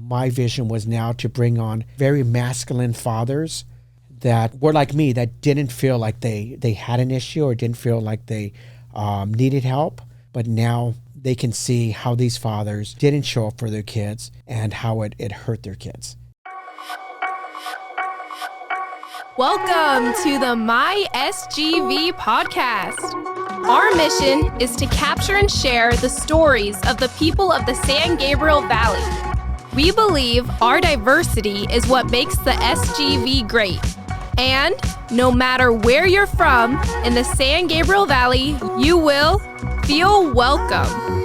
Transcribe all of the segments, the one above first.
my vision was now to bring on very masculine fathers that were like me, that didn't feel like they had an issue or didn't feel like they needed help. But now they can see how these fathers didn't show up for their kids and how it hurt their kids. Welcome to the My SGV podcast. Our mission is to capture and share the stories of the people of the San Gabriel Valley. We believe our diversity is what makes the SGV great. And no matter where you're from in the San Gabriel Valley, you will feel welcome.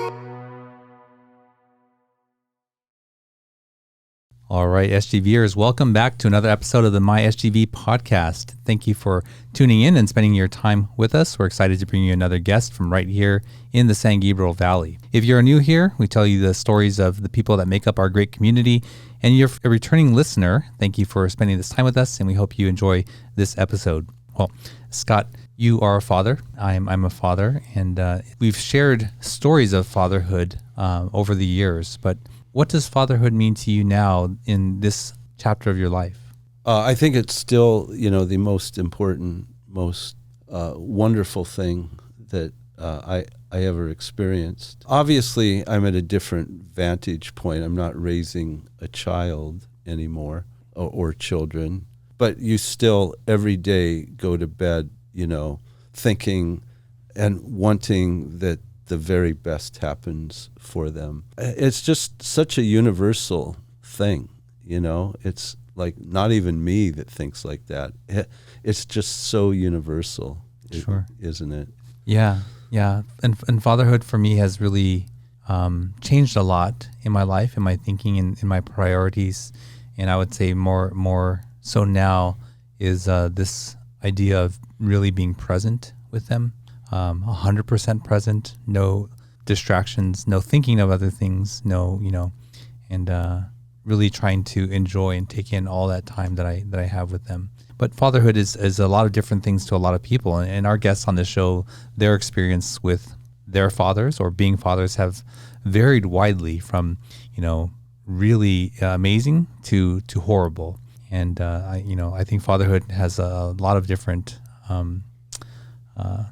All right, SGVers, welcome back to another episode of the My SGV podcast. Thank you for tuning in and spending your time with us. We're excited to bring you another guest from right here in the San Gabriel Valley. If you're new here, we tell you the stories of the people that make up our great community. And you're a returning listener, thank you for spending this time with us, and we hope you enjoy this episode. Well, Scott, you are a father. I'm a father, and we've shared stories of fatherhood over the years, but what does fatherhood mean to you now in this chapter of your life? I think it's still, the most important, most wonderful thing that I ever experienced. Obviously, I'm at a different vantage point. I'm not raising a child anymore or children, but you still every day go to bed, thinking and wanting that the very best happens for them. It's just such a universal thing, It's like not even me that thinks like that. It's just so universal, Sure. Isn't it? Yeah. And fatherhood for me has really changed a lot in my life, in my thinking, in my priorities. And I would say more so now is this idea of really being present with them. 100% present, no distractions, no thinking of other things, and really trying to enjoy and take in all that time that I have with them. But fatherhood is a lot of different things to a lot of people, and our guests on the show, their experience with their fathers or being fathers have varied widely from, really amazing to horrible. And I think fatherhood has a lot of different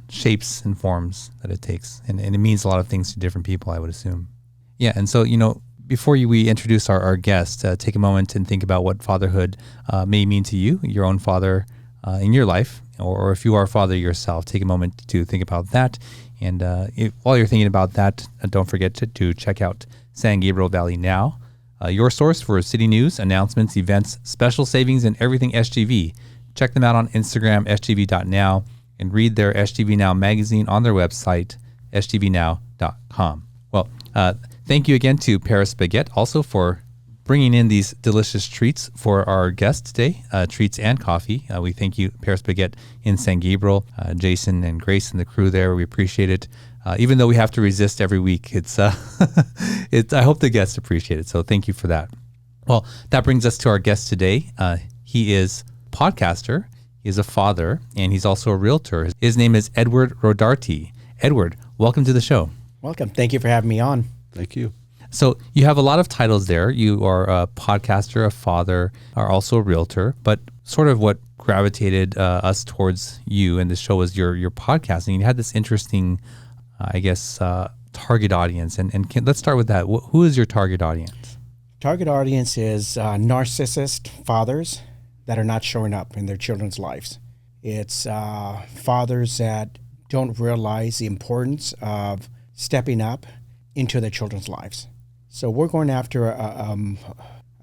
shapes and forms that it takes. And it means a lot of things to different people, I would assume. Yeah. And so, before we introduce our guest, take a moment and think about what fatherhood may mean to you, your own father in your life, or if you are a father yourself, take a moment to think about that. And while you're thinking about that, don't forget to check out San Gabriel Valley Now, your source for city news, announcements, events, special savings, and everything SGV. Check them out on Instagram, sgv.now. And read their SGV Now magazine on their website, sgvnow.com. Well, thank you again to Paris Baguette also for bringing in these delicious treats for our guest today, treats and coffee. We thank you, Paris Baguette in San Gabriel, Jason and Grace and the crew there. We appreciate it. Even though we have to resist every week, I hope the guests appreciate it. So thank you for that. Well, that brings us to our guest today. He is a podcaster. He is a father, and he's also a realtor. His name is Edward Rodarte. Edward, welcome to the show. Welcome. Thank you for having me on. Thank you. So you have a lot of titles there. You are a podcaster, a father, are also a realtor, but sort of what gravitated us towards you and the show was your podcasting. You had this interesting, target audience. And let's start with that. Who is your target audience? Target audience is narcissist fathers that are not showing up in their children's lives. It's fathers that don't realize the importance of stepping up into their children's lives. So we're going after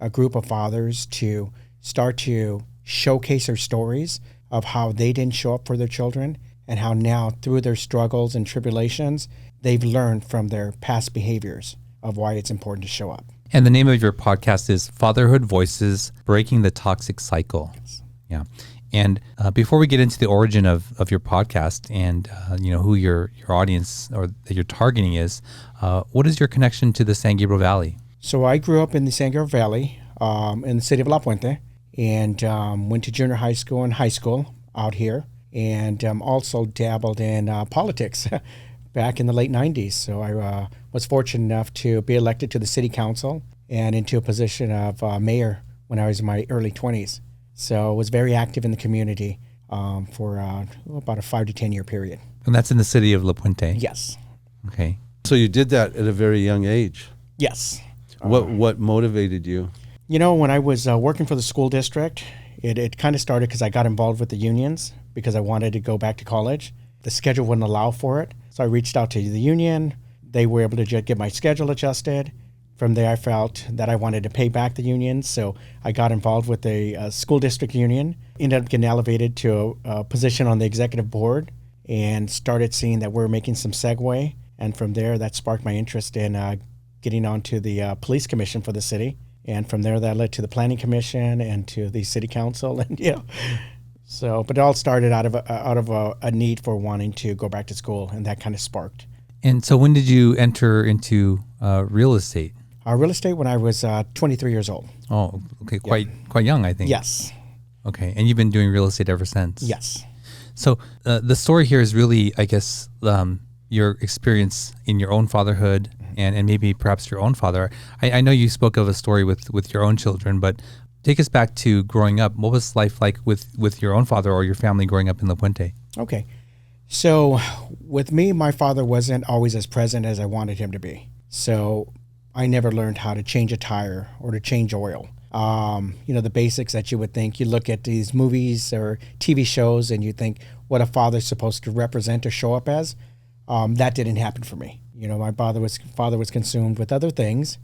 a group of fathers to start to showcase their stories of how they didn't show up for their children and how now through their struggles and tribulations, they've learned from their past behaviors of why it's important to show up. And the name of your podcast is Fatherhood Voices, Breaking the Toxic Cycle. Yes. Yeah. And before we get into the origin of your podcast and who your audience or that you're targeting is, what is your connection to the San Gabriel Valley? So I grew up in the San Gabriel Valley in the city of La Puente and went to junior high school and high school out here and also dabbled in politics back in the late 90s. So I was fortunate enough to be elected to the city council and into a position of mayor when I was in my early 20s. So I was very active in the community for about a 5 to 10 year period. And that's in the city of La Puente? Yes. Okay. So you did that at a very young age. Yes. What motivated you? You know, when I was working for the school district, it kind of started because I got involved with the unions because I wanted to go back to college. The schedule wouldn't allow for it. So I reached out to the union. They were able to get my schedule adjusted. From there, I felt that I wanted to pay back the union. So I got involved with the school district union, ended up getting elevated to a position on the executive board, and started seeing that we're making some segue. And from there, that sparked my interest in getting onto the police commission for the city. And from there, that led to the planning commission and to the city council. And, so, but it all started out of a need for wanting to go back to school. And that kind of sparked. And so when did you enter into real estate? Real estate when I was 23 years old. Oh, okay. Quite young, I think. Yes. Okay. And you've been doing real estate ever since? Yes. So the story here is really, I guess, your experience in your own fatherhood and maybe perhaps your own father. I know you spoke of a story with your own children, but take us back to growing up. What was life like with your own father or your family growing up in La Puente? Okay. So with me, my father wasn't always as present as I wanted him to be. So I never learned how to change a tire or to change oil. The basics that you would think. You look at these movies or TV shows and you think what a father's supposed to represent or show up as. That didn't happen for me. My father was consumed with other things,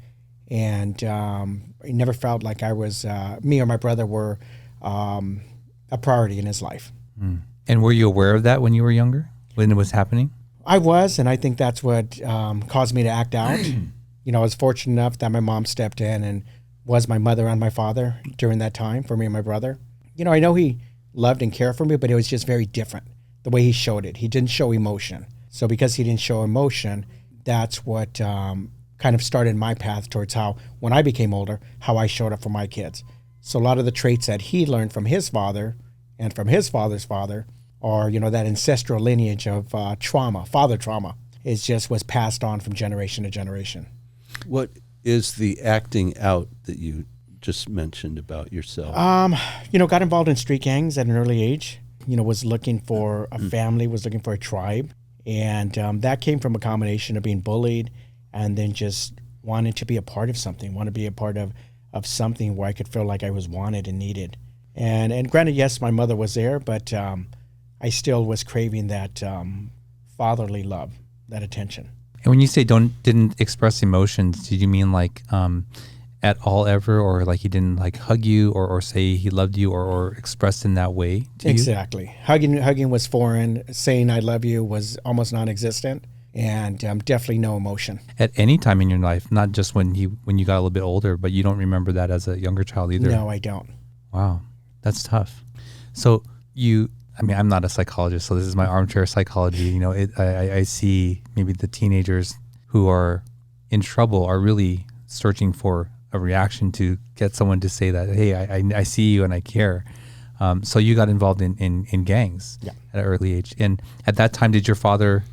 and it never felt like I was me or my brother were a priority in his life. Mm. And were you aware of that when you were younger, when it was happening? I was, and I think that's what caused me to act out. I was fortunate enough that my mom stepped in and was my mother and my father during that time for me and my brother. I know he loved and cared for me, but it was just very different the way he showed it. He didn't show emotion. So because he didn't show emotion, that's what kind of started my path towards how, when I became older, how I showed up for my kids. So a lot of the traits that he learned from his father and from his father's father are, that ancestral lineage of father trauma, was passed on from generation to generation. What is the acting out that you just mentioned about yourself? Got involved in street gangs at an early age. Was looking for a family, was looking for a tribe. And that came from a combination of being bullied and then just wanting to be a part of something, want to be a part of something where I could feel like I was wanted and needed. And granted, yes, my mother was there, but I still was craving that fatherly love, that attention. And when you say didn't express emotions, did you mean like at all ever, or like he didn't like hug you or say he loved you or expressed in that way to Exactly. you? Hugging was foreign. Saying I love you was almost non-existent, and definitely no emotion. At any time in your life, not just when you got a little bit older, but you don't remember that as a younger child either? No, I don't. Wow, that's tough. So I'm not a psychologist, so this is my armchair psychology. I see maybe the teenagers who are in trouble are really searching for a reaction to get someone to say that, hey, I see you and I care. So you got involved in gangs at an early age. And at that time, did your father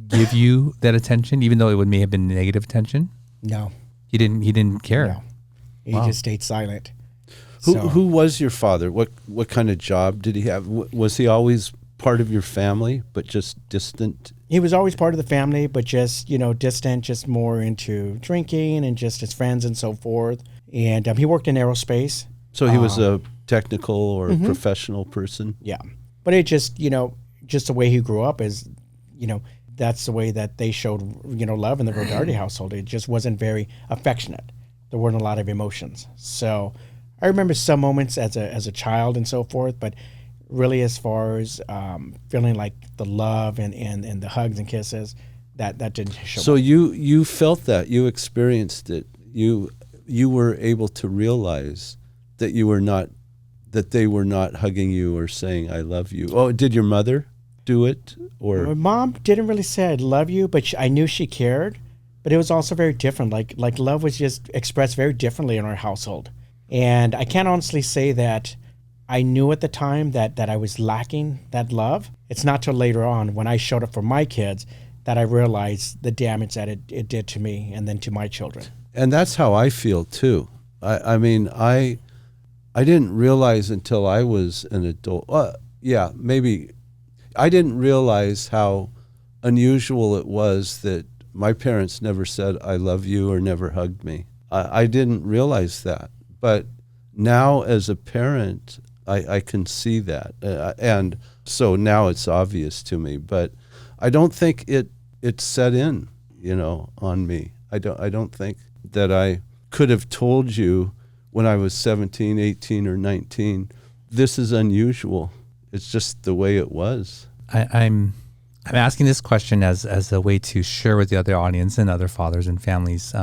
give you that attention, even though it may have been negative attention? No. He didn't care? No. He Wow. just stayed silent. Who was your father? What kind of job did he have? Was he always part of your family, but just distant? He was always part of the family, but just, distant, just more into drinking and just his friends and so forth. And he worked in aerospace. So he was a technical or professional person? Yeah. But it just, just the way he grew up is, that's the way that they showed, love in the Rodarte household. It just wasn't very affectionate. There weren't a lot of emotions. So I remember some moments as a child and so forth, but really as far as feeling like the love and the hugs and kisses, that didn't show So up. you felt that, you experienced it, you were able to realize that they were not hugging you or saying I love you. Oh, did your mother do it? Or My mom didn't really say I love you, but I knew she cared. But it was also very different. Like love was just expressed very differently in our household. And I can't honestly say that I knew at the time that I was lacking that love. It's not till later on when I showed up for my kids that I realized the damage that it did to me and then to my children. And that's how I feel too. I mean, I didn't realize until I was an adult. Maybe I didn't realize how unusual it was that my parents never said I love you or never hugged me. I didn't realize that. But now as a parent, I can see that. And so now it's obvious to me. But I don't think it set in, on me. I don't think that I could have told you when I was 17, 18, or 19, this is unusual. It's just the way it was. I'm asking this question as a way to share with the other audience and other fathers and families.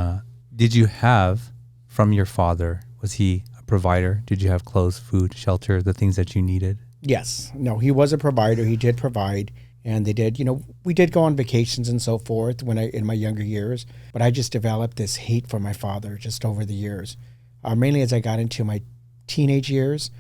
Did you have from your father, was he a provider? Did you have clothes, food, shelter, the things that you needed? Yes. No, he was a provider. He did provide. And they did, we did go on vacations and so forth in my younger years, but I just developed this hate for my father just over the years. Mainly as I got into my teenage years,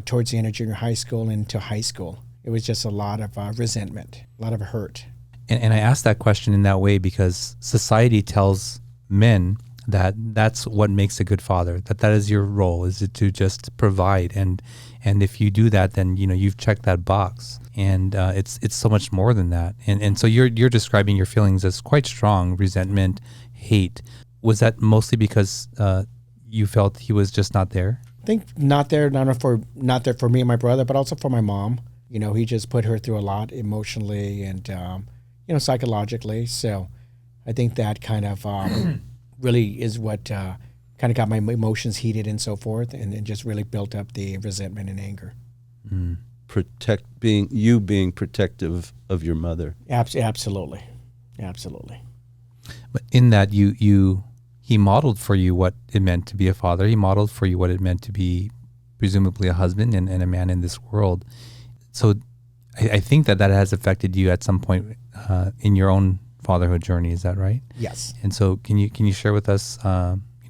towards the end of junior high school and into high school. It was just a lot of resentment, a lot of hurt. And I ask that question in that way because society tells men that that's what makes a good father, that is your role, is it to just provide. And if you do that, then, you've checked that box. And it's so much more than that. And so you're describing your feelings as quite strong: resentment, hate. Was that mostly because you felt he was just not there? I think not there for me and my brother, but also for my mom. He just put her through a lot emotionally and psychologically. So I think that kind of really is what kind of got my emotions heated and so forth, and just really built up the resentment and anger. Mm. Being protective of your mother. Absolutely. But in that he modeled for you what it meant to be a father. He modeled for you what it meant to be presumably a husband and a man in this world. So I think that has affected you at some point in your own fatherhood journey. Is that right? Yes. And so can you share with us,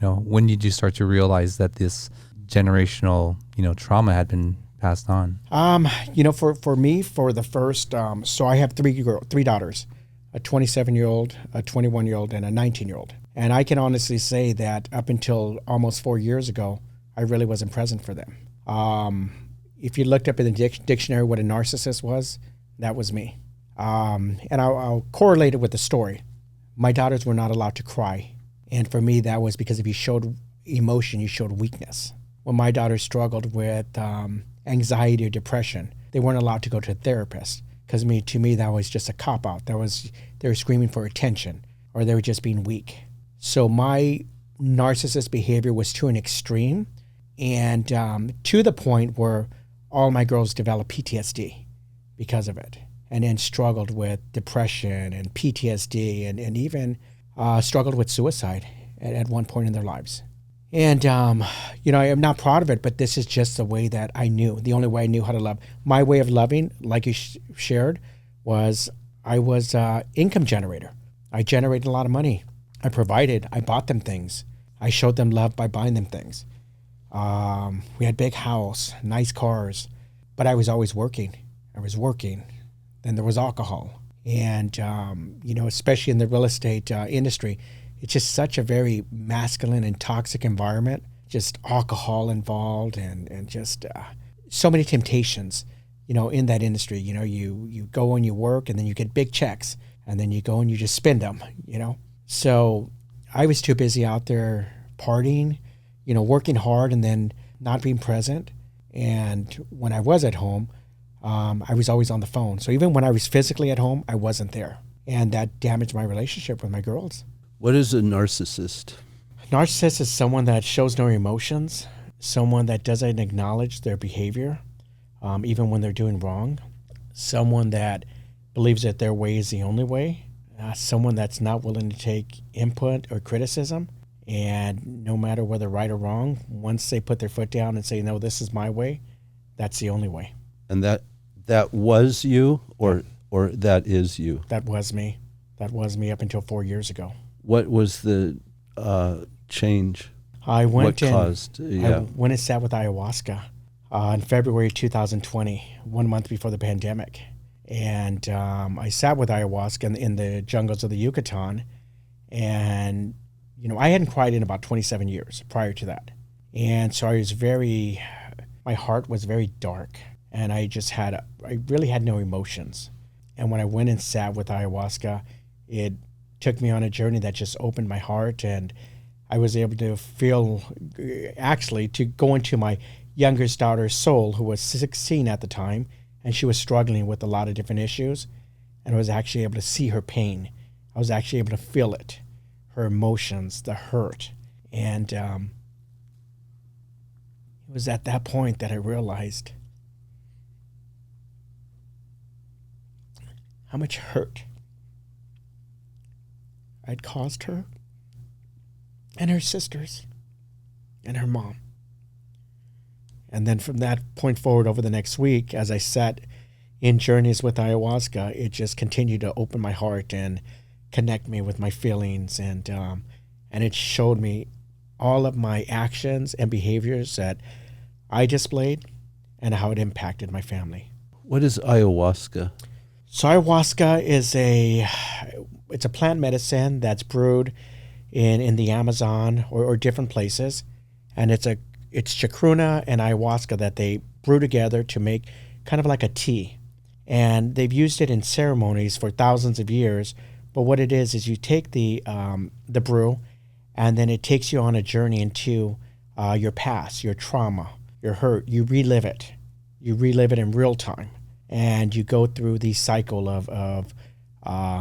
when did you start to realize that this generational, trauma had been passed on? For me, for the first, so I have three daughters, a 27-year-old, a 21-year-old, and a 19-year-old. And I can honestly say that up until almost 4 years ago, I really wasn't present for them. If you looked up in the dictionary what a narcissist was, that was me. And I'll correlate it with the story. My daughters were not allowed to cry. And for me, that was because if you showed emotion, you showed weakness. When my daughters struggled with anxiety or depression, they weren't allowed to go to a therapist because to me that was just a cop-out. They were screaming for attention, or they were just being weak. So my narcissist behavior was to an extreme, and to the point where all my girls developed PTSD because of it, and then struggled with depression and PTSD and even struggled with suicide at one point in their lives. And, I am not proud of it, but this is just the way that I knew, the only way I knew how to love. My way of loving, like you shared, was I was an income generator. I generated a lot of money. I provided. I bought them things. I showed them love by buying them things. We had big house, nice cars, but I was always working. Then there was alcohol. And, especially in the real estate industry, it's just such a very masculine and toxic environment, just alcohol involved and just so many temptations, in that industry. You go and you work and then you get big checks and then you go and you just spend them, So I was too busy out there partying, working hard and then not being present. And when I was at home, I was always on the phone. So even when I was physically at home, I wasn't there. And that damaged my relationship with my girls. What is a narcissist? Narcissist is someone that shows no emotions, someone that doesn't acknowledge their behavior, even when they're doing wrong, someone that believes that their way is the only way, someone that's not willing to take input or criticism, and no matter whether right or wrong, once they put their foot down and say, no, this is my way, that's the only way. And that was you or that is you? That was me. That was me up until 4 years ago. What was the change? I went what caused? I went and sat with ayahuasca in February 2020, 1 month before the pandemic. And I sat with ayahuasca in the jungles of the Yucatan. And, I hadn't cried in about 27 years prior to that. And so my heart was very dark. And I really had no emotions. And when I went and sat with ayahuasca, it took me on a journey that just opened my heart. And I was able to to go into my youngest daughter's soul, who was 16 at the time, and she was struggling with a lot of different issues. And I was actually able to see her pain. I was actually able to feel it, her emotions, the hurt. And it was at that point that I realized how much hurt I'd caused her and her sisters and her mom. And then from that point forward, over the next week, as I sat in journeys with ayahuasca, it just continued to open my heart and connect me with my feelings. And it showed me all of my actions and behaviors that I displayed and how it impacted my family. What is ayahuasca? So ayahuasca is it's a plant medicine that's brewed in the Amazon or different places. And it's chacruna and ayahuasca that they brew together to make kind of like a tea. And they've used it in ceremonies for thousands of years. But what it is you take the brew, and then it takes you on a journey into your past, your trauma, your hurt. You relive it. You relive it in real time. And you go through the cycle of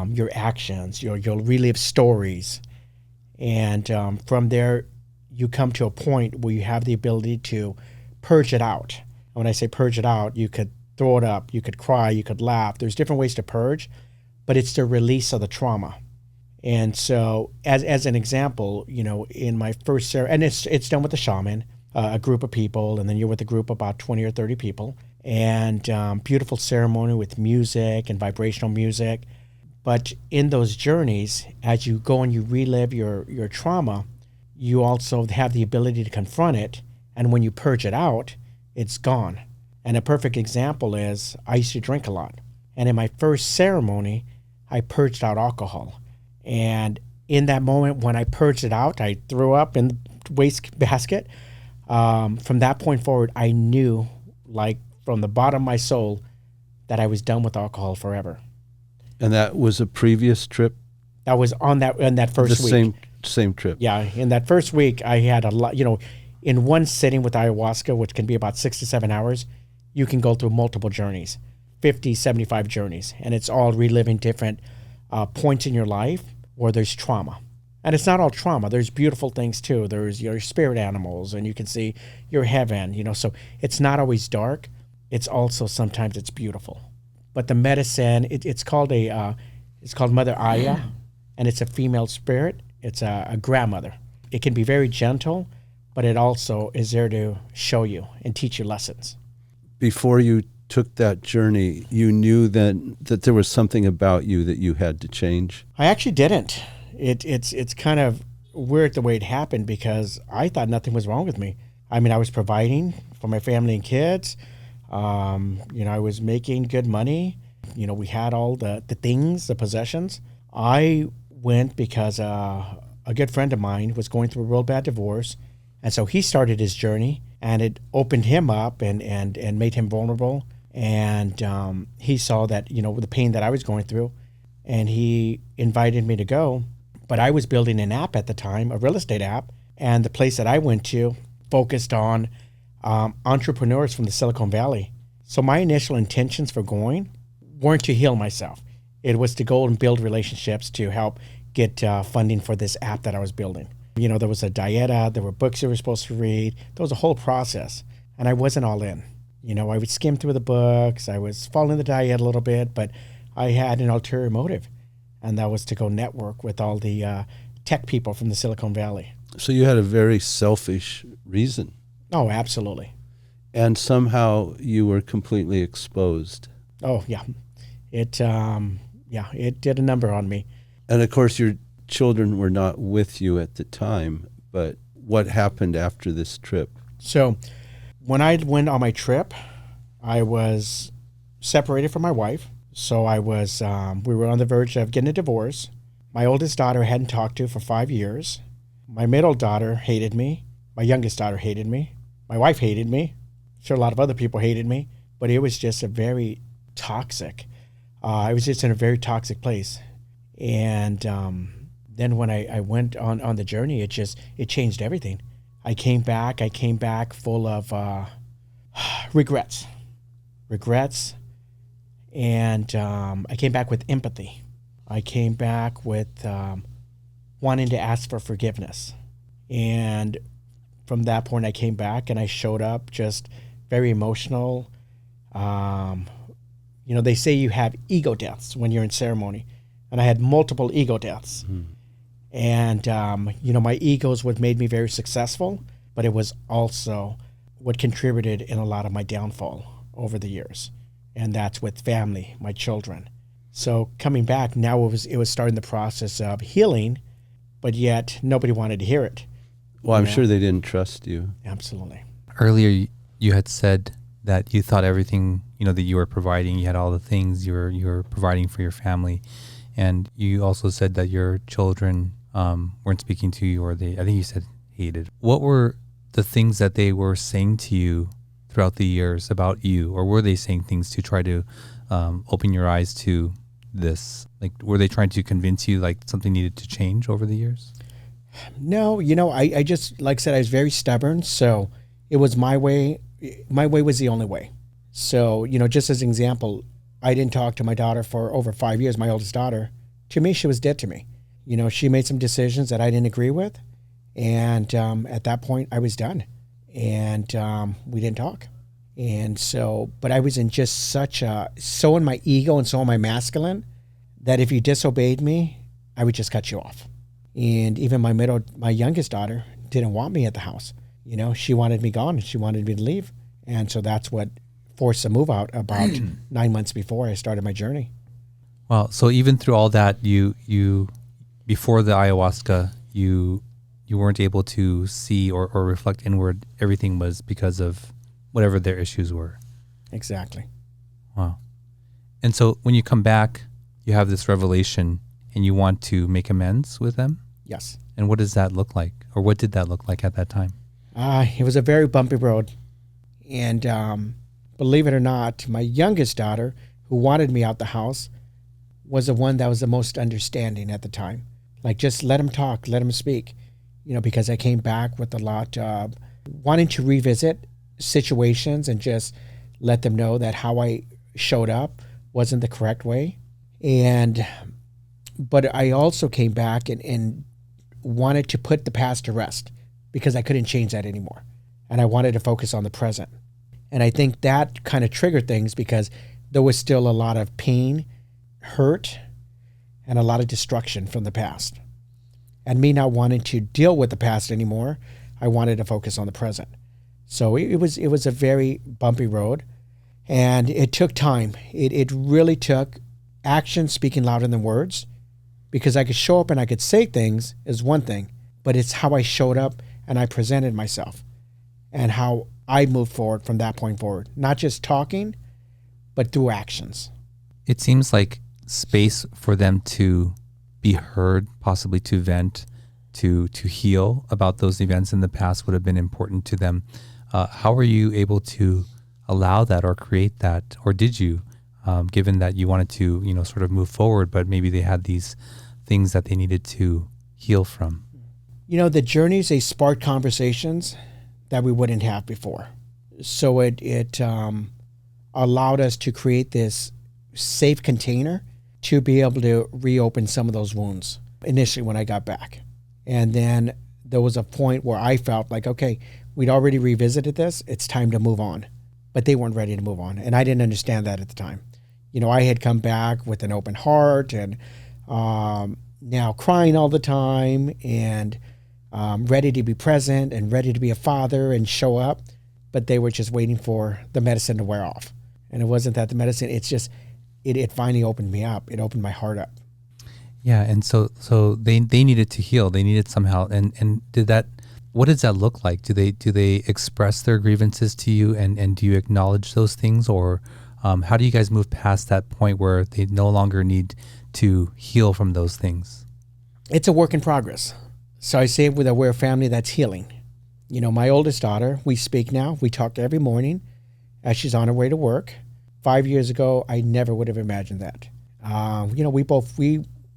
your actions. You'll relive stories. And from there, you come to a point where you have the ability to purge it out. And when I say purge it out, you could throw it up, you could cry, you could laugh. There's different ways to purge, but it's the release of the trauma. And so as an example, in my first ceremony, and it's done with a shaman, a group of people, and then you're with a group of about 20 or 30 people, and beautiful ceremony with music and vibrational music. But in those journeys, as you go and you relive your trauma, you also have the ability to confront it. And when you purge it out, it's gone. And a perfect example is I used to drink a lot. And in my first ceremony, I purged out alcohol. And in that moment, when I purged it out, I threw up in the waste basket. From that point forward, I knew, like from the bottom of my soul, that I was done with alcohol forever. And that was a previous trip? That was in that first week. Same trip. Yeah, in that first week, I had a lot, in one sitting with ayahuasca, which can be about 6 to 7 hours, you can go through multiple journeys, 50, 75 journeys, and it's all reliving different points in your life where there's trauma. And it's not all trauma. There's beautiful things too. There's your spirit animals, and you can see your heaven, so it's not always dark. It's also sometimes it's beautiful. But the medicine, it's called Mother Aya, and it's a female spirit. It's a grandmother. It can be very gentle, but it also is there to show you and teach you lessons. Before you took that journey, you knew then that there was something about you that you had to change? I actually didn't. It's kind of weird the way it happened, because I thought nothing was wrong with me. I mean, I was providing for my family and kids. I was making good money. We had all the things, the possessions. I went because a good friend of mine was going through a real bad divorce. And so he started his journey, and it opened him up and made him vulnerable. And he saw that, the pain that I was going through, and he invited me to go. But I was building an app at the time, a real estate app. And the place that I went to focused on entrepreneurs from the Silicon Valley. So my initial intentions for going weren't to heal myself. It was to go and build relationships to help get funding for this app that I was building. There was a dieta, there were books you were supposed to read. There was a whole process, and I wasn't all in. I would skim through the books. I was following the diet a little bit, but I had an ulterior motive, and that was to go network with all the tech people from the Silicon Valley. So you had a very selfish reason. Oh, absolutely. And somehow you were completely exposed. Oh, yeah. It did a number on me. And of course, your children were not with you at the time, but what happened after this trip? So when I went on my trip, I was separated from my wife. So we were on the verge of getting a divorce. My oldest daughter I hadn't talked to for 5 years. My middle daughter hated me. My youngest daughter hated me. My wife hated me. Sure, a lot of other people hated me, but it was just a very toxic. I was just in a very toxic place. And then when I went on the journey, it changed everything. I came back full of regrets. And I came back with empathy. I came back with wanting to ask for forgiveness. And from that point, I came back and I showed up just very emotional. They say you have ego deaths when you're in ceremony. And I had multiple ego deaths. And, my ego is what made me very successful, but it was also what contributed in a lot of my downfall over the years. And that's with family, my children. So coming back, now it was starting the process of healing, but yet nobody wanted to hear it. Well, I'm sure they didn't trust you. Absolutely. Earlier, you had said that you thought everything, that you were providing, you had all the things you were providing for your family. And you also said that your children weren't speaking to you, or I think you said hated. What were the things that they were saying to you throughout the years about you? Or were they saying things to try to open your eyes to this? Like, were they trying to convince you like something needed to change over the years? No, I just, like I said, I was very stubborn. So it was my way. My way was the only way. So, just as an example, I didn't talk to my daughter for over 5 years, my oldest daughter. To me, she was dead to me. She made some decisions that I didn't agree with. And at that point, I was done. And we didn't talk. And so, but I was in just so in my ego and so in my masculine, that if you disobeyed me, I would just cut you off. And even my youngest daughter didn't want me at the house. She wanted me gone. She wanted me to leave. And so that's what forced the move out about 9 months before I started my journey. Well, so even through all that, you before the ayahuasca, you weren't able to see or reflect inward. Everything was because of whatever their issues were. Exactly. Wow. And so when you come back, you have this revelation and you want to make amends with them? Yes. And what does that look like? Or what did that look like at that time? It was a very bumpy road. And believe it or not, my youngest daughter, who wanted me out the house, was the one that was the most understanding at the time. Like, just let him talk, let him speak. Because I came back with a lot of wanting to revisit situations and just let them know that how I showed up wasn't the correct way. But I also came back and wanted to put the past to rest because I couldn't change that anymore. And I wanted to focus on the present. And I think that kind of triggered things because there was still a lot of pain, hurt, and a lot of destruction from the past. And me not wanting to deal with the past anymore, I wanted to focus on the present. So it was a very bumpy road, and it took time. It really took action speaking louder than words, because I could show up and I could say things is one thing, but it's how I showed up and I presented myself and how I moved forward from that point forward. Not just talking, but through actions. It seems like space for them to be heard, possibly to vent, to heal about those events in the past would have been important to them. How were you able to allow that or create that? Or did you, given that you wanted to, sort of move forward, but maybe they had these things that they needed to heal from? The journeys, they sparked conversations that we wouldn't have before. So it allowed us to create this safe container to be able to reopen some of those wounds initially when I got back. And then there was a point where I felt like, okay, we'd already revisited this. It's time to move on. But they weren't ready to move on. And I didn't understand that at the time. I had come back with an open heart and now crying all the time and ready to be present and ready to be a father and show up. But they were just waiting for the medicine to wear off. And it wasn't that the medicine, it's just, it finally opened me up. It opened my heart up. Yeah, and so they needed to heal. They needed somehow, and did that? What does that look like? Do they express their grievances to you, and do you acknowledge those things, or How do you guys move past that point where they no longer need to heal from those things? It's a work in progress. So I say we're a family that's healing. You know, my oldest daughter, we speak now. We talk every morning as she's on her way to work. 5 years ago, I never would have imagined that. You know, we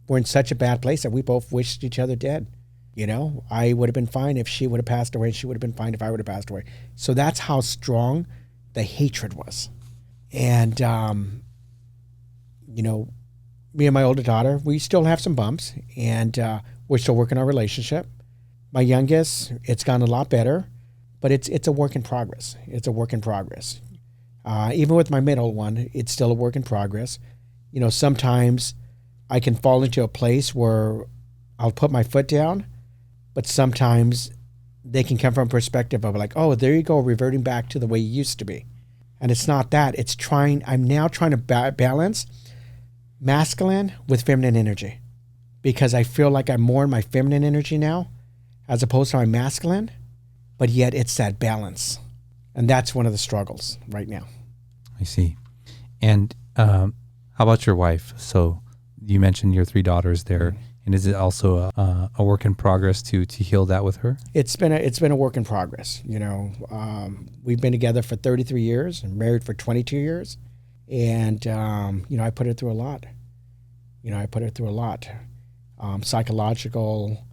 were in such a bad place that we both wished each other dead. You know, I would have been fine if she would have passed away. She would have been fine if I would have passed away. So that's how strong the hatred was. And, you know, me and my older daughter, we still have some bumps, and we're still working our relationship. My youngest, it's gone a lot better, but it's a work in progress. It's a work in progress. Even with my middle one, it's still a work in progress. You know, sometimes I can fall into a place where I'll put my foot down, but sometimes they can come from a perspective of like, oh, there you go, reverting back to the way you used to be. And it's not that. I'm now trying to balance masculine with feminine energy, because I feel like I'm more in my feminine energy now as opposed to my masculine, but yet it's that balance. And that's one of the struggles right now. I see. And how about your wife? So you mentioned your 3 daughters there. And is it also a work in progress to heal that with her? It's been a work in progress. You know, we've been together for 33 years and married for 22 years. And, you know, I put her through a lot. Psychological,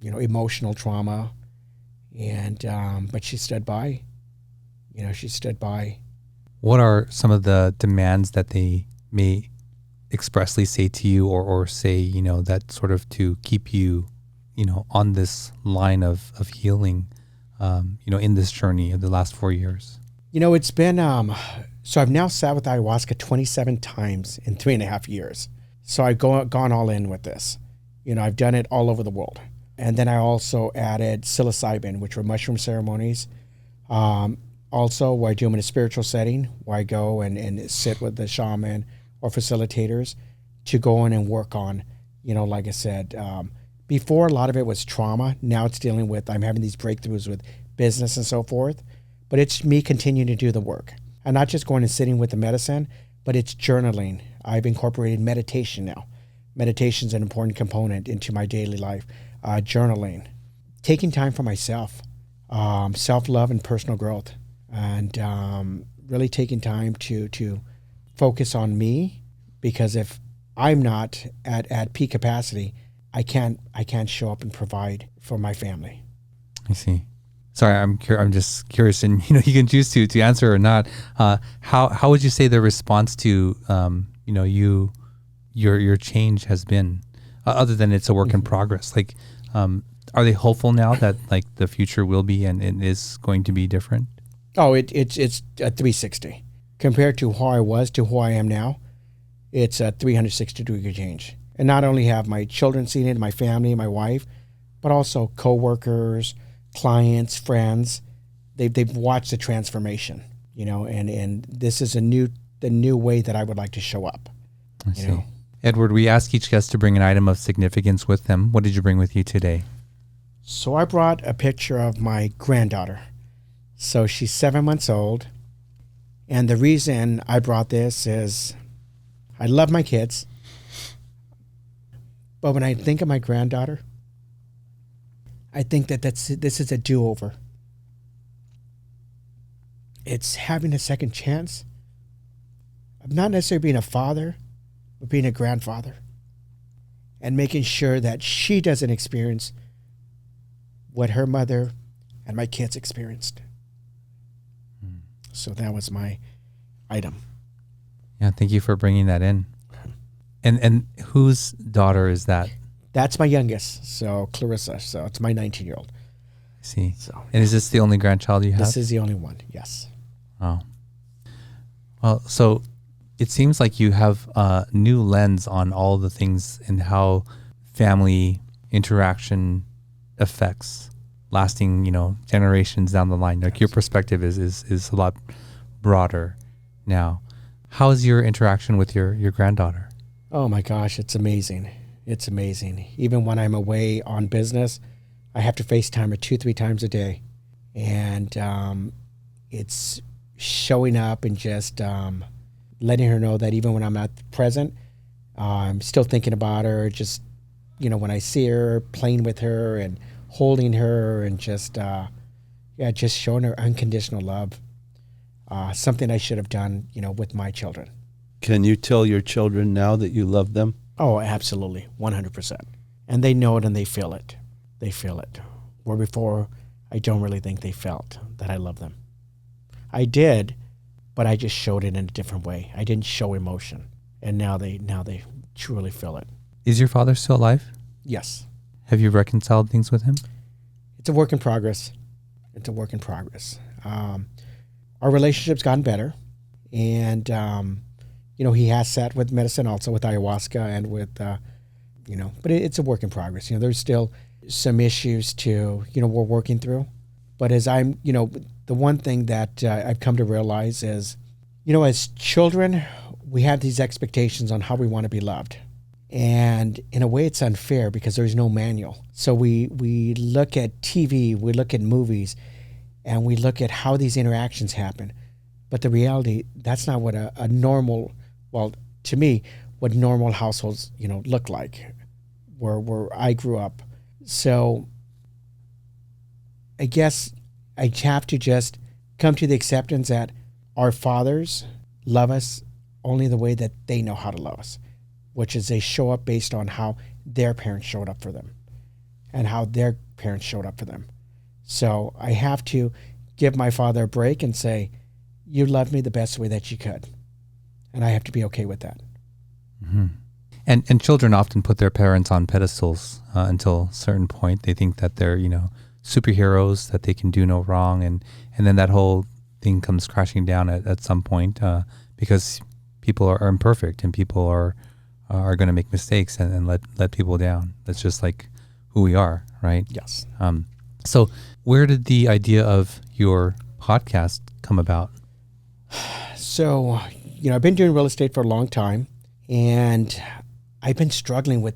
you know, emotional trauma. And, but she stood by. You know, she stood by. What are some of the demands that they may expressly say to you or say, you know, that sort of to keep you, you know, on this line of healing, you know, in this journey of the last 4 years? You know, it's been, so I've now sat with ayahuasca 27 times in 3.5 years. So I've gone all in with this. You know, I've done it all over the world. And then I also added psilocybin, which were mushroom ceremonies. Also, where I do them in a spiritual setting, where I go and sit with the shaman or facilitators to go in and work on, you know, like I said, before a lot of it was trauma. Now it's dealing with, I'm having these breakthroughs with business and so forth. But it's me continuing to do the work. And not just going and sitting with the medicine, but it's journaling. I've incorporated meditation now. Meditation's an important component into my daily life. Journaling. Taking time for myself. Self-love and personal growth. And really taking time to focus on me, because if I'm not at peak capacity, I can't show up and provide for my family. I see. Sorry, I'm just curious, and you know, you can choose to answer or not. How would you say the response to you know, your change has been, other than it's a work in progress? Like, are they hopeful now that like the future will be and is going to be different? Oh, it's a 360 compared to who I was to who I am now. It's a 360-degree change, and not only have my children seen it, my family, my wife, but also coworkers, clients, friends. They've watched the transformation, you know, and this is the new way that I would like to show up. I see. Know? Edward, we ask each guest to bring an item of significance with them. What did you bring with you today? So I brought a picture of my granddaughter. So she's 7 months old. And the reason I brought this is I love my kids. But when I think of my granddaughter, I think that this is a do-over. It's having a second chance of not necessarily being a father, but being a grandfather. And making sure that she doesn't experience what her mother and my kids experienced. So that was my item. Yeah, thank you for bringing that in. And whose daughter is that? That's my youngest, so Clarissa. So it's my 19-year-old. I see. So, and is this the only grandchild you have? This is the only one, yes. Oh. Well, so it seems like you have a new lens on all the things and how family interaction affects lasting, you know, generations down the line. Like your perspective is a lot broader now. How is your interaction with your granddaughter? Oh my gosh, it's amazing. It's amazing. Even when I'm away on business, I have to FaceTime her 2-3 times a day. And it's showing up and just letting her know that even when I'm not present, I'm still thinking about her. Just, when I see her, playing with her and holding her and just showing her unconditional love. Something I should have done, with my children. Can you tell your children now that you love them? Oh, absolutely, 100%. And they know it and they feel it. They feel it. Where before, I don't really think they felt that I love them. I did, but I just showed it in a different way. I didn't show emotion, and now they truly feel it. Is your father still alive? Yes. Have you reconciled things with him? It's a work in progress. Our relationship's gotten better, and he has sat with medicine also, with ayahuasca and with but it's a work in progress. There's still some issues to we're working through, but as I'm the one thing that I've come to realize is as children we have these expectations on how we want to be loved, and in a way it's unfair because there's no manual. So we look at TV, we look at movies, and we look at how these interactions happen. But the reality, that's not what a normal, to me, what normal households, look like, where I grew up. So I guess I have to just come to the acceptance that our fathers love us only the way that they know how to love us, which is they show up based on how their parents showed up for them and how their parents showed up for them. So I have to give my father a break and say, you loved me the best way that you could. And I have to be okay with that. Mm-hmm. And children often put their parents on pedestals until a certain point. They think that they're, superheroes, that they can do no wrong. And then that whole thing comes crashing down at some point because people are imperfect and people are going to make mistakes and let people down. That's just like who we are, right? Yes. So where did the idea of your podcast come about? So, I've been doing real estate for a long time, and I've been struggling with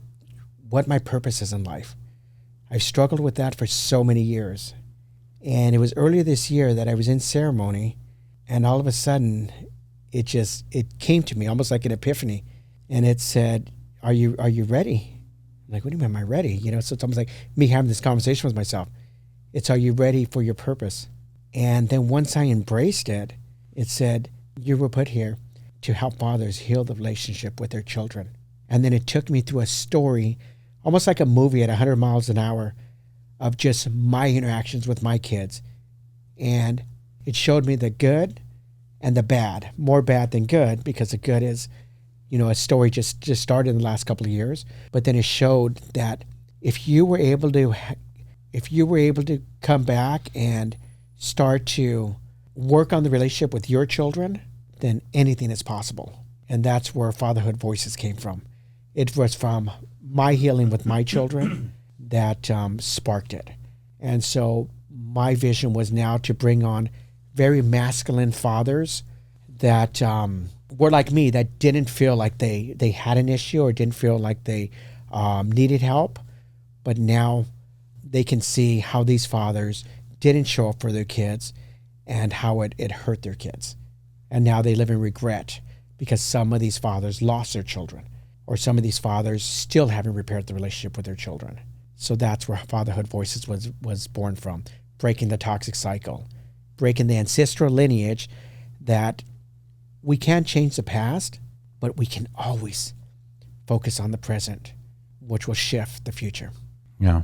what my purpose is in life. I've struggled with that for so many years. And it was earlier this year that I was in ceremony, and all of a sudden it came to me almost like an epiphany. And it said, are you ready? I'm like, what do you mean, am I ready? So it's almost like me having this conversation with myself. It's, are you ready for your purpose? And then once I embraced it, it said, you were put here to help fathers heal the relationship with their children. And then it took me through a story, almost like a movie at 100 miles an hour, of just my interactions with my kids. And it showed me the good and the bad, more bad than good, because the good is, a story just started in the last couple of years. But then it showed that if you were able to come back and start to work on the relationship with your children, then anything is possible. And that's where Fatherhood Voices came from. It was from my healing with my children that sparked it. And so my vision was now to bring on very masculine fathers that were like me, that didn't feel like they had an issue or didn't feel like they needed help. But now they can see how these fathers didn't show up for their kids and how it hurt their kids. And now they live in regret because some of these fathers lost their children, or some of these fathers still haven't repaired the relationship with their children. So that's where Fatherhood Voices was born from, breaking the toxic cycle, breaking the ancestral lineage that we can't change the past, but we can always focus on the present, which will shift the future. Yeah.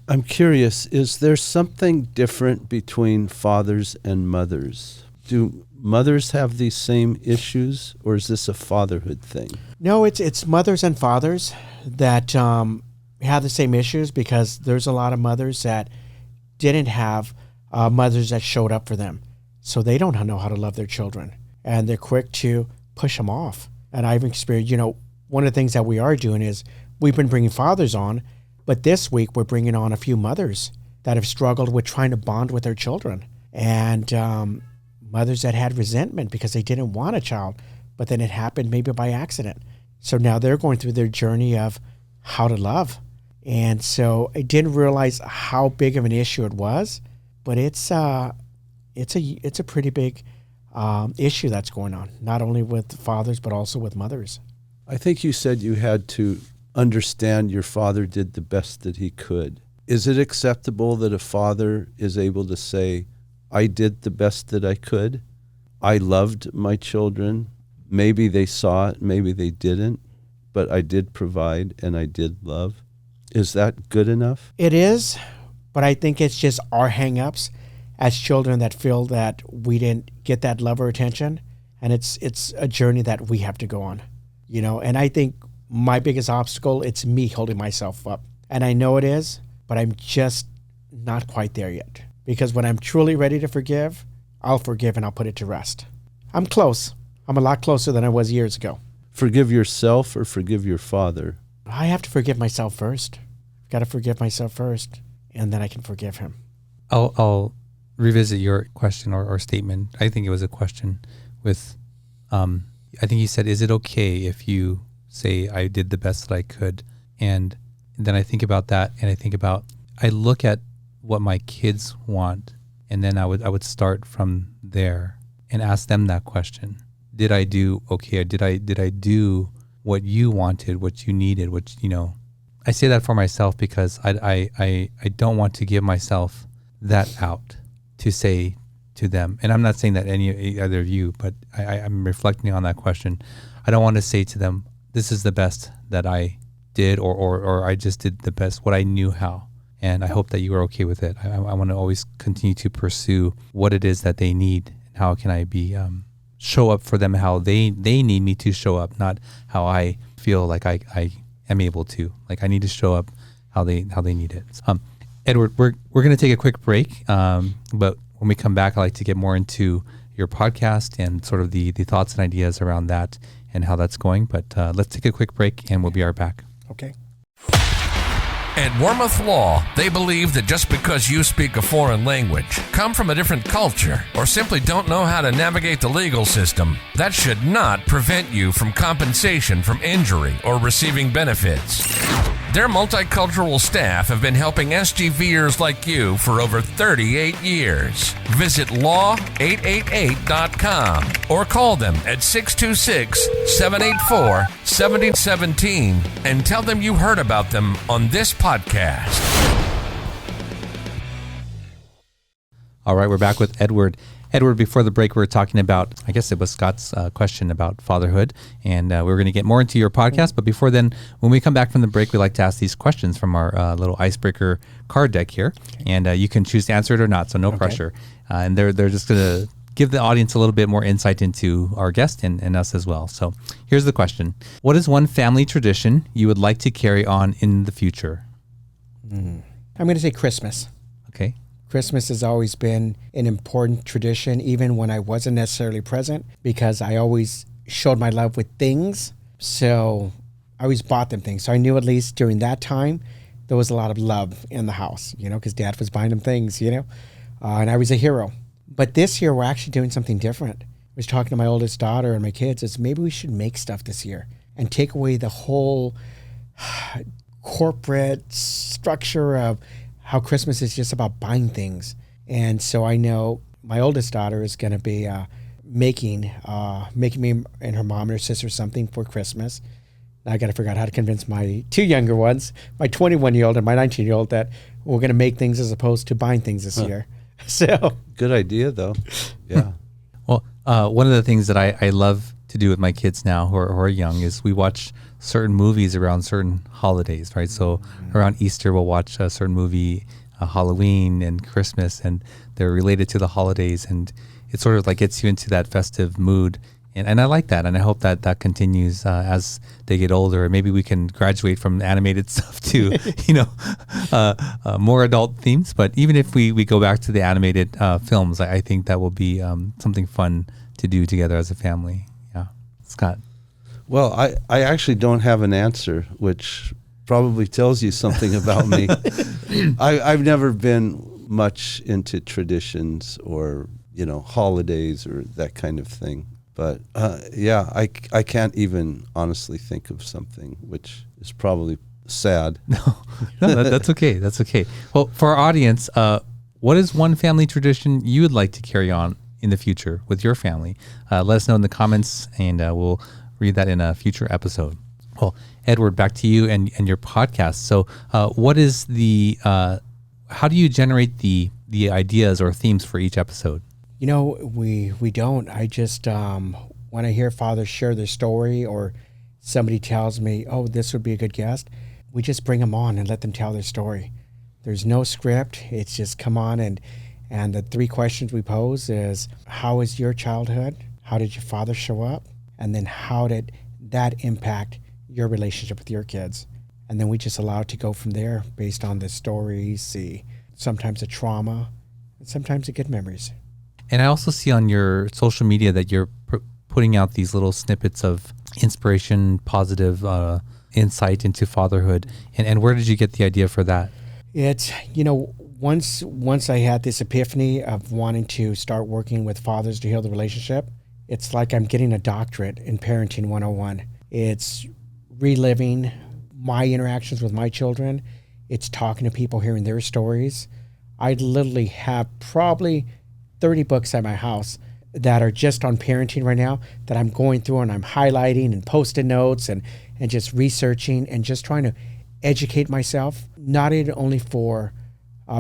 I'm curious, is there something different between fathers and mothers? Do mothers have these same issues, or is this a fatherhood thing? No, it's mothers and fathers that have the same issues, because there's a lot of mothers that didn't have mothers that showed up for them. So they don't know how to love their children, and they're quick to push them off. And I've experienced, one of the things that we are doing is we've been bringing fathers on, but this week we're bringing on a few mothers that have struggled with trying to bond with their children, and mothers that had resentment because they didn't want a child, but then it happened maybe by accident. So now they're going through their journey of how to love. And so I didn't realize how big of an issue it was, but it's a pretty big issue that's going on, not only with fathers, but also with mothers. I think you said you had to understand your father did the best that he could. Is it acceptable that a father is able to say, I did the best that I could? I loved my children. Maybe they saw it, maybe they didn't, but I did provide and I did love. Is that good enough? It is, but I think it's just our hang-ups as children that feel that we didn't get that love or attention, and it's a journey that we have to go on, and I think my biggest obstacle, it's me holding myself up, and I know it is, but I'm just not quite there yet, because when I'm truly ready to forgive, I'll forgive and I'll put it to rest. I'm close. I'm a lot closer than I was years ago. Forgive yourself or forgive your father? I have to forgive myself first. I've got to forgive myself first, and then I can forgive him. I'll revisit your question or statement. I think it was a question with, I think you said, is it okay if you say I did the best that I could? And then I think about that, and I look at what my kids want, and then I would start from there and ask them that question. Did I do okay? Or did I do what you wanted, what you needed, I say that for myself because I don't want to give myself that out to say to them. And I'm not saying that either of you, but I'm reflecting on that question. I don't want to say to them, this is the best that I did, or I just did the best, what I knew how. And I hope that you are okay with it. I want to always continue to pursue what it is that they need, and how can I be show up for them how they need me to show up, not how I feel like I am able to. Like I need to show up how they need it. Edward, we're going to take a quick break, but when we come back, I'd like to get more into your podcast and sort of the thoughts and ideas around that and how that's going. But let's take a quick break, and we'll be right back. Okay. At Warmouth Law, they believe that just because you speak a foreign language, come from a different culture, or simply don't know how to navigate the legal system, that should not prevent you from compensation from injury or receiving benefits. Their multicultural staff have been helping SGVers like you for over 38 years. Visit law888.com or call them at 626-784-7017 and tell them you heard about them on this podcast. All right, we're back with Edward. Edward, before the break, we were talking about, I guess it was Scott's question about fatherhood, and we were going to get more into your podcast. But before then, when we come back from the break, we like to ask these questions from our little icebreaker card deck here, and you can choose to answer it or not, so no pressure. And they're just going to give the audience a little bit more insight into our guest and us as well. So here's the question. What is one family tradition you would like to carry on in the future? I'm going to say Christmas. Okay. Christmas has always been an important tradition, even when I wasn't necessarily present, because I always showed my love with things. So I always bought them things. So I knew at least during that time, there was a lot of love in the house, because Dad was buying them things, and I was a hero. But this year, we're actually doing something different. I was talking to my oldest daughter and my kids, is maybe we should make stuff this year and take away the whole corporate structure of how Christmas is just about buying things. And so I know my oldest daughter is going to be making me and her mom and her sister something for Christmas. Now I got to figure out how to convince my two younger ones, my 21-year-old and my 19-year-old, that we're going to make things as opposed to buying things this year. So good idea, though. Yeah. Well, one of the things that I love to do with my kids now who are young is we watch certain movies around certain holidays, right? So around Easter, we'll watch a certain movie, Halloween and Christmas, and they're related to the holidays, and it sort of like gets you into that festive mood. And I like that, and I hope that continues as they get older. Maybe we can graduate from animated stuff to, more adult themes. But even if we go back to the animated films, I think that will be something fun to do together as a family. Yeah, Scott. Well, I actually don't have an answer, which probably tells you something about me. I've never been much into traditions or, holidays or that kind of thing. But I can't even honestly think of something, which is probably sad. No, that's okay. That's okay. Well, for our audience, what is one family tradition you would like to carry on in the future with your family? Let us know in the comments, and we'll read that in a future episode. Well, Edward, back to you and your podcast. So what is how do you generate the ideas or themes for each episode? We don't. I just, when I hear fathers share their story or somebody tells me, oh, this would be a good guest, we just bring them on and let them tell their story. There's no script. It's just come on, and the 3 questions we pose is, how was your childhood? How did your father show up? And then how did that impact your relationship with your kids? And then we just allow it to go from there based on the stories, sometimes the trauma, and sometimes the good memories. And I also see on your social media that you're putting out these little snippets of inspiration, positive insight into fatherhood. And where did you get the idea for that? It's, once I had this epiphany of wanting to start working with fathers to heal the relationship, it's like I'm getting a doctorate in Parenting 101. It's reliving my interactions with my children. It's talking to people, hearing their stories. I literally have probably 30 books at my house that are just on parenting right now that I'm going through, and I'm highlighting and post-it notes and just researching and just trying to educate myself, not only for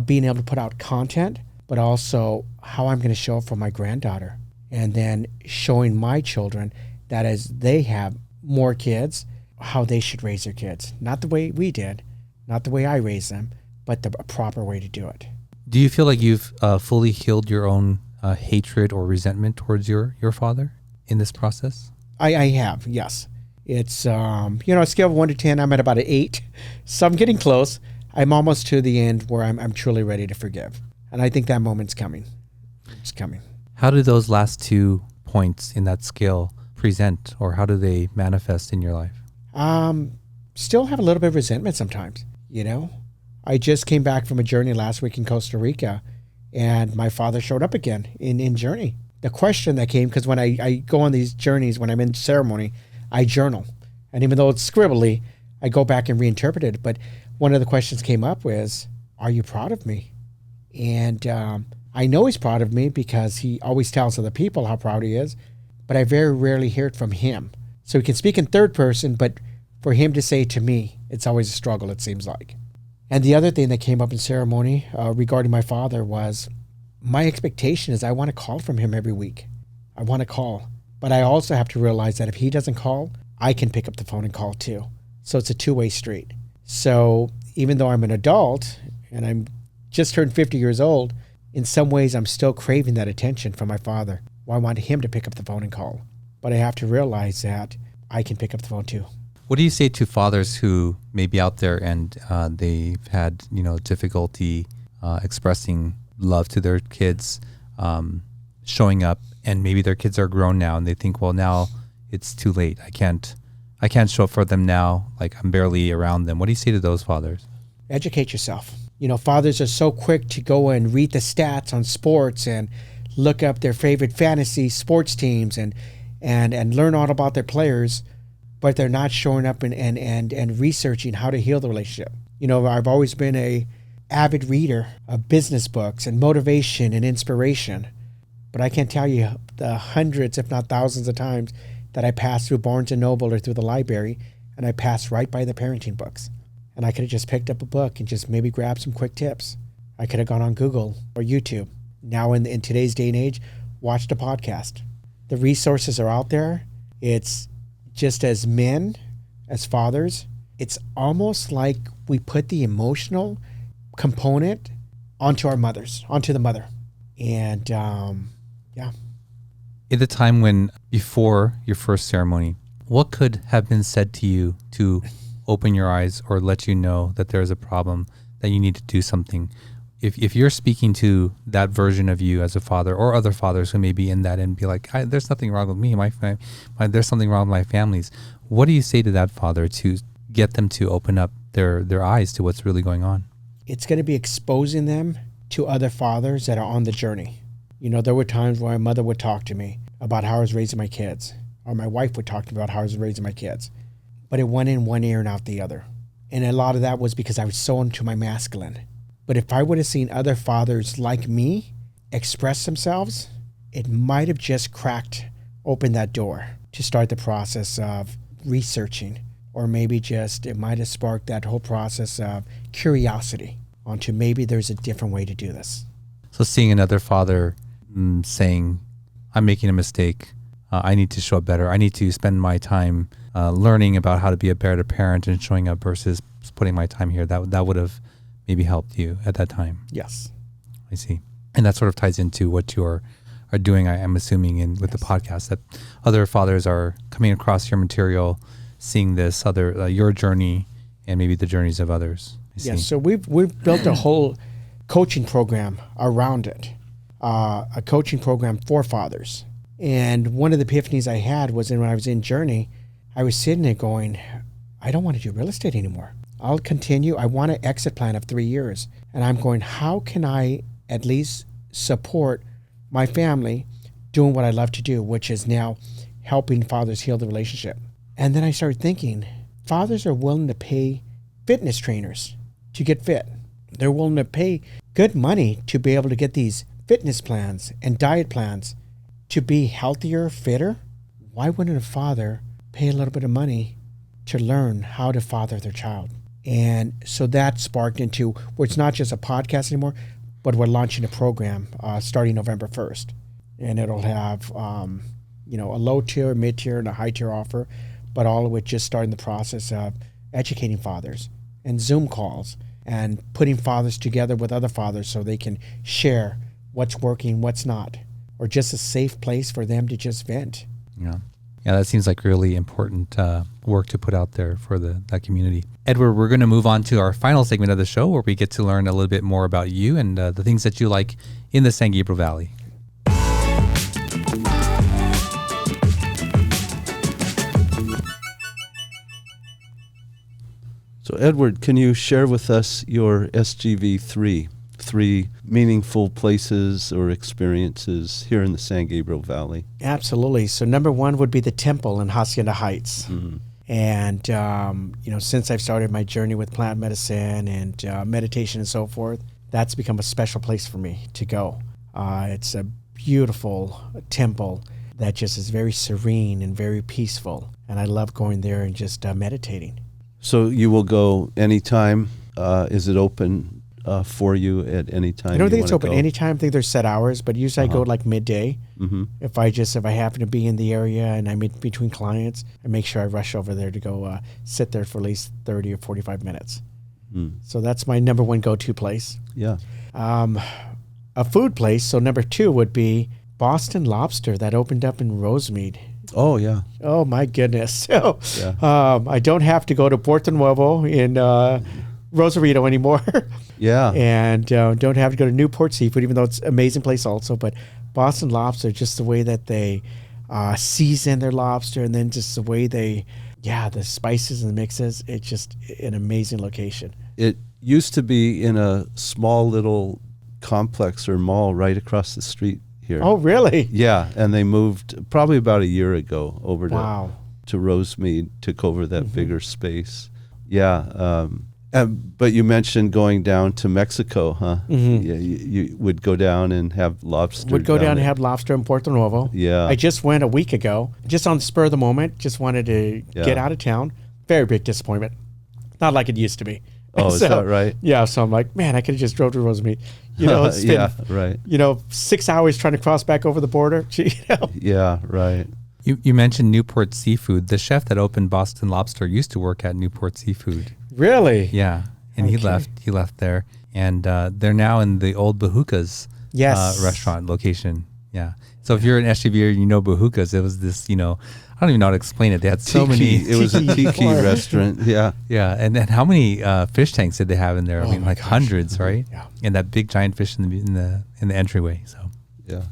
being able to put out content, but also how I'm going to show up for my granddaughter, and then showing my children that as they have more kids, how they should raise their kids. Not the way we did, not the way I raised them, but the proper way to do it. Do you feel like you've fully healed your own hatred or resentment towards your father in this process? I have, yes. It's, a scale of 1 to 10, I'm at about an 8. So I'm getting close. I'm almost to the end where I'm truly ready to forgive. And I think that moment's coming. It's coming. How do those last 2 points in that scale present, or how do they manifest in your life? Still have a little bit of resentment sometimes, I just came back from a journey last week in Costa Rica, and my father showed up again in journey. The question that came, because when I go on these journeys, when I'm in ceremony, I journal. And even though it's scribbly, I go back and reinterpret it. But one of the questions came up was, are you proud of me? And I know he's proud of me because he always tells other people how proud he is, but I very rarely hear it from him. So he can speak in third person, but for him to say to me, it's always a struggle, it seems like. And the other thing that came up in ceremony regarding my father was, my expectation is I want to call from him every week. I want to call. But I also have to realize that if he doesn't call, I can pick up the phone and call too. So it's a two-way street. So even though I'm an adult and I'm just turned 50 years old, in some ways I'm still craving that attention from my father. Well, I want him to pick up the phone and call. But I have to realize that I can pick up the phone too. What do you say to fathers who may be out there and they've had difficulty expressing love to their kids, showing up, and maybe their kids are grown now and they think, well, now it's too late. I can't show up for them now. Like, I'm barely around them. What do you say to those fathers? Educate yourself. Fathers are so quick to go and read the stats on sports and look up their favorite fantasy sports teams and learn all about their players, but they're not showing up and researching how to heal the relationship. I've always been a avid reader of business books and motivation and inspiration, but I can't tell you the hundreds, if not thousands of times that I passed through Barnes & Noble or through the library, and I passed right by the parenting books. And I could have just picked up a book and just maybe grabbed some quick tips. I could have gone on Google or YouTube. Now in today's day and age, watched a podcast. The resources are out there. It's just, as men, as fathers, it's almost like we put the emotional component onto the mother. And yeah. At the time when, before your first ceremony, what could have been said to you to open your eyes or let you know that there's a problem, that you need to do something? If you're speaking to that version of you as a father, or other fathers who may be in that and be like, there's nothing wrong with me, there's something wrong with my families, what do you say to that father to get them to open up their eyes to what's really going on? It's going to be exposing them to other fathers that are on the journey. There were times where my mother would talk to me about how I was raising my kids, or my wife would talk to me about how I was raising my kids, but it went in one ear and out the other. And a lot of that was because I was so into my masculine. But if I would have seen other fathers like me express themselves it might have just cracked open that door to start the process of researching, or maybe just it might have sparked that whole process of curiosity onto maybe there's a different way to do this. So seeing another father saying, I'm making a mistake, I need to show up better, I need to spend my time learning about how to be a better parent and showing up versus putting my time here, that would have maybe helped you at that time. Yes. I see. And that sort of ties into what you are doing, I'm assuming, with the podcast, that other fathers are coming across your material, seeing this other your journey and maybe the journeys of others. Yes, so we've built a whole coaching program around it, a coaching program for fathers. And one of the epiphanies I had was when I was in Journey, I was sitting there going, I don't want to do real estate anymore. I'll continue. I want an exit plan of 3 years. And I'm going, how can I at least support my family doing what I love to do, which is now helping fathers heal the relationship. And then I started thinking, fathers are willing to pay fitness trainers to get fit. They're willing to pay good money to be able to get these fitness plans and diet plans to be healthier, fitter. Why wouldn't a father pay a little bit of money to learn how to father their child? And so that sparked into where it's not just a podcast anymore, but we're launching a program starting November 1st. And it'll have a low tier, mid tier, and a high tier offer, but all of it just starting the process of educating fathers and Zoom calls and putting fathers together with other fathers so they can share what's working, what's not, or just a safe place for them to just vent. Yeah, that seems like really important work to put out there for that community. Edward, we're going to move on to our final segment of the show where we get to learn a little bit more about you and the things that you like in the San Gabriel Valley. So, Edward, can you share with us your SGV three meaningful places or experiences here in the San Gabriel Valley? Absolutely. So number one would be the temple in Hacienda Heights. Mm-hmm. And, since I've started my journey with plant medicine and meditation and so forth, that's become a special place for me to go. It's a beautiful temple that just is very serene and very peaceful. And I love going there and just meditating. So you will go anytime? Is it open for you at any time? I don't think it's open anytime. I think there's set hours, but usually I go like midday. Mm-hmm. If I happen to be in the area and I'm in between clients, I make sure I rush over there to go sit there for at least 30 or 45 minutes. Mm. So that's my number one go-to place. Yeah. A food place. So number two would be Boston Lobster that opened up in Rosemead. Oh, yeah. Oh, my goodness. So yeah. I don't have to go to Puerto Nuevo in Rosarito anymore. Yeah. And don't have to go to Newport Seafood, even though it's an amazing place also. But Boston Lobster, just the way that they season their lobster and then just the way the spices and the mixes, it's just an amazing location. It used to be in a small little complex or mall right across the street here. Oh, really? Yeah, and they moved probably about a year ago over to Rosemead, took over that bigger space. Yeah, but you mentioned going down to Mexico, huh? Mm-hmm. Yeah, you would go down and have lobster. Would go down and have lobster in Puerto Nuevo. Yeah. I just went a week ago, just on the spur of the moment, just wanted to get out of town. Very big disappointment. Not like it used to be. Oh, is that right? Yeah, so I'm like, man, I could have just drove to Rosemead. It's been, right. 6 hours trying to cross back over the border. Yeah, right. You mentioned Newport Seafood. The chef that opened Boston Lobster used to work at Newport Seafood. Really? Yeah, and he left there, and they're now in the old Bahukas restaurant location. Yeah. So if you're an SGV, you know Bahukas. It was this, I don't even know how to explain it. They had so many. It was a tiki restaurant. Yeah. Yeah. And then how many fish tanks did they have in there? I mean, like hundreds, right? Yeah. And that big giant fish in the entryway. So. Yeah.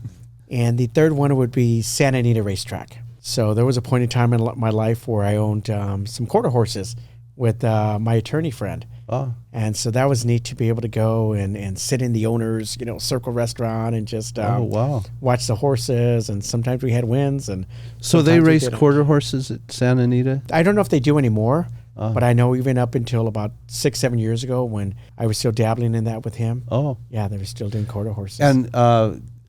And the third one would be Santa Anita Racetrack. So there was a point in time in my life where I owned some quarter horses with my attorney friend. Oh. And so that was neat to be able to go and sit in the owner's, circle restaurant and just watch the horses. And sometimes we had wins. And so they race quarter horses at Santa Anita? I don't know if they do anymore, but I know even up until about 6-7 years ago when I was still dabbling in that with him. Oh. Yeah, they were still doing quarter horses. And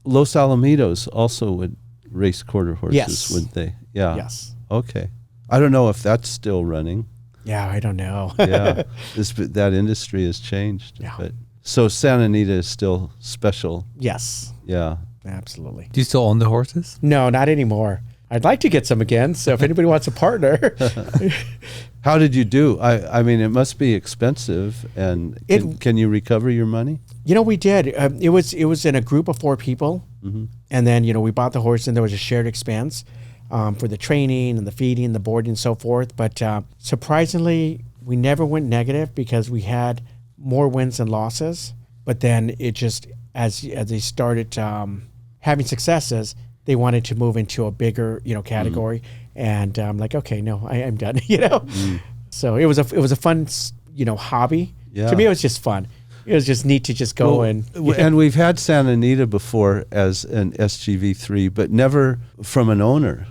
Los Alamitos also would race quarter horses, Yes. wouldn't they? Yeah. Yes. Okay. I don't know if that's still running. Yeah, I don't know. Yeah. That industry has changed. Yeah. But, so Santa Anita is still special. Yes, Yeah. absolutely. Do you still own the horses? No, not anymore. I'd like to get some again. So if anybody wants a partner, How did you do? I mean, it must be expensive. And can you recover your money? we did. It was in a group of 4 people, and then we bought the horse, and there was a shared expense for the training and the feeding, the boarding, and so forth. But surprisingly, we never went negative because we had more wins than losses. But then it just as they started having successes, they wanted to move into a bigger category, and I'm like, okay, no, I'm done. So it was a fun hobby. Yeah. To me, it was just fun. It was just neat to just go and we've had Santa Anita before as an SGV3, but never from an owner.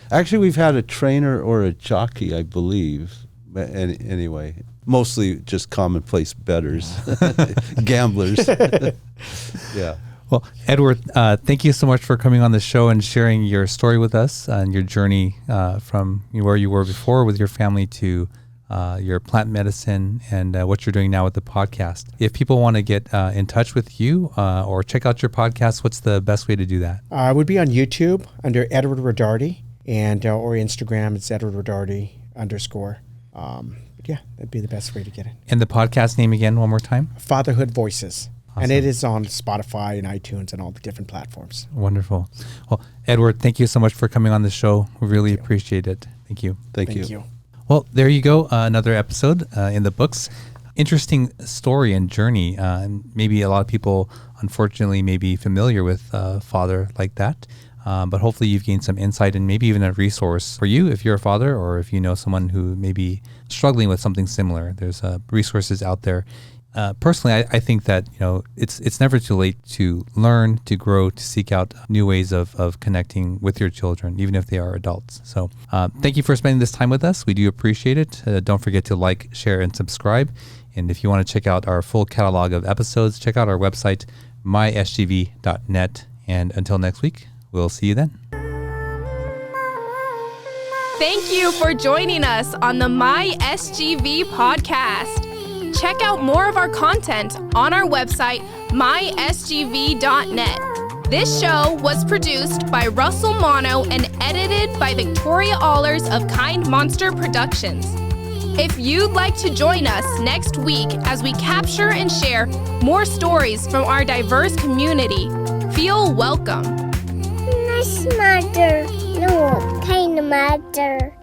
Actually, we've had a trainer or a jockey, I believe. Anyway, mostly just commonplace bettors, gamblers. Yeah. Well, Edward, thank you so much for coming on the show and sharing your story with us and your journey from where you were before with your family to your plant medicine and what you're doing now with the podcast. If people want to get in touch with you or check out your podcast, what's the best way to do that? I would be on YouTube under Edward Rodarte, and or Instagram, it's Edward Rodarte _. But yeah, that'd be the best way to get it. And the podcast name again, one more time? Fatherhood Voices. Awesome. And it is on Spotify and iTunes and all the different platforms. Wonderful. Well, Edward, thank you so much for coming on the show. We really appreciate it. Thank you. Thank you. Well, there you go. Another episode in the books. Interesting story and journey. Maybe a lot of people, unfortunately, may be familiar with a father like that. But hopefully you've gained some insight and maybe even a resource for you if you're a father or if you know someone who may be struggling with something similar. There's resources out there. Personally, I think that it's never too late to learn, to grow, to seek out new ways of connecting with your children, even if they are adults. So thank you for spending this time with us. We do appreciate it. Don't forget to like, share, and subscribe. And if you want to check out our full catalog of episodes, check out our website, mysgv.net. And until next week, we'll see you then. Thank you for joining us on the My SGV podcast. Check out more of our content on our website, mysgv.net. This show was produced by Russell Mono and edited by Victoria Allers of Kind Monster Productions. If you'd like to join us next week as we capture and share more stories from our diverse community, feel welcome. Nice mother. No, kind mother.